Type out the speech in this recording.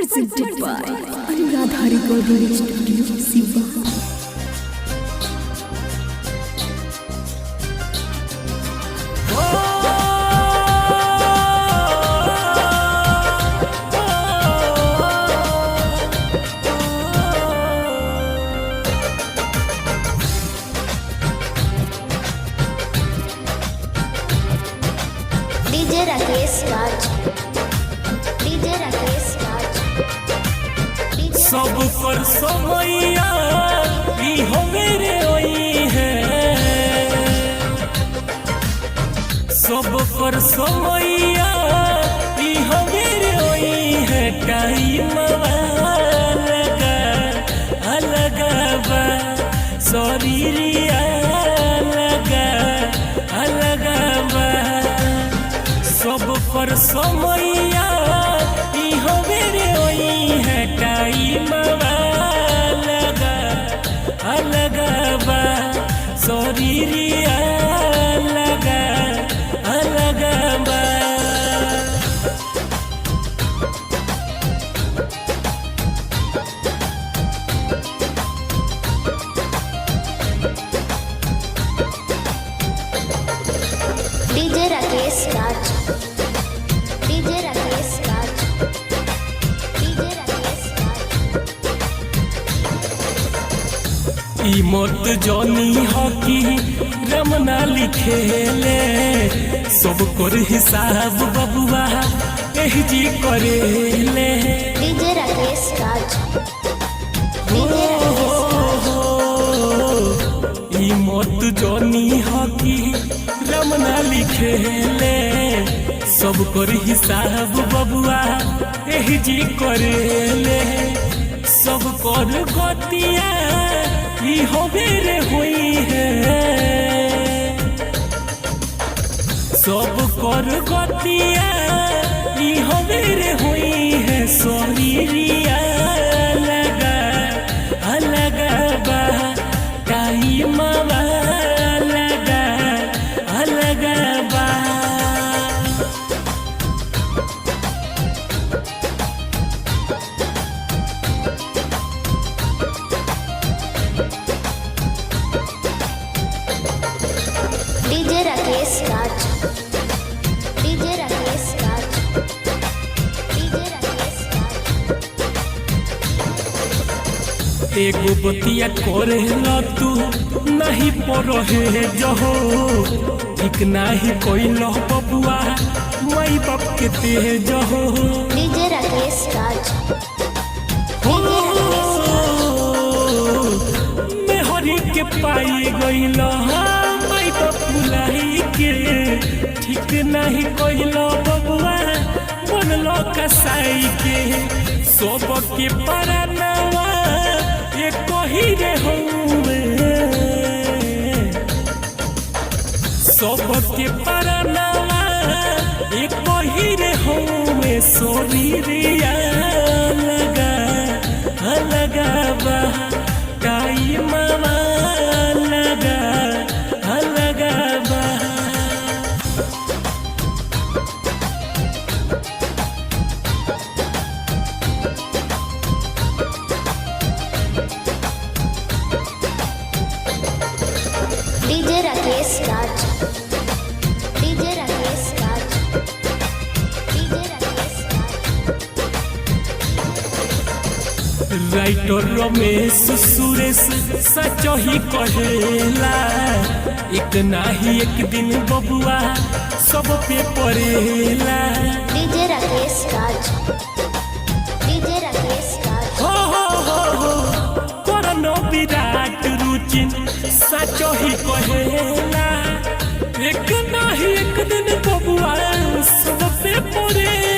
presented by Anuradha Recording Studio, Siva. DJ Rakesh Raj, DJ Rakesh Raj, DJ सब पर समैया ई हो मेरे ओई है, सब पर समैया ई हो मेरे ओई है। टाइम लगा अलग बा शरीरिया लगा अलग बा, सब पर समैया ई हो मेरे ओई है। टाइम लगा अलग बा शरीरिया लगा अलग बा। DJ Rakesh Raj, DJ Rakesh Raj, DJ Rakesh Raj, ई मत जानी हकी रमना लिखेले, सब कर हिसाब बबुआ एही जी करेले। DJ Rakesh Raj, DJ Rakesh Raj, ई मत जानी हकी रमना लिखेले, सब कर हिसाब बबुआ एही जी करेले। सब कर गतिया ई हो मेरे हुई है, सब कर गतिया ई हो मेरे हुई है। शरीरिया लगा अलग बा टाइम लगा अलग बा। DJ Rakesh Raj, DJ Rakesh Raj, DJ Rakesh Raj, एगो बतिया करे न तू नहीं पढ़े जहो, ठीक नहीं कोई लह बबुआ माई बाप के तेज हो। DJ Rakesh Raj, हो मेहरी के पाई गईल माई बाप भुलाई के, ठीक नहीं कोई लह बबुआ बनलो कसाई के। सब के परनवा ये कही रे हूँ, सबके परनवा एक कही रे हूँ। शरीरिया लगा अलग बा टाइम लगा अलग बा। DJ Rakesh Raj, DJ Rakesh Raj, DJ Rakesh Raj, writer Ramesh Suresh सच ही कहेला, एक नाही एक दिन बबुआ सब पे पड़ेला। DJ Rakesh Raj, DJ Rakesh Raj, हो करनो विराट रुचिन सच ही कहेला, एक नाही एक दिन बबुआ सब पे पड़ेला।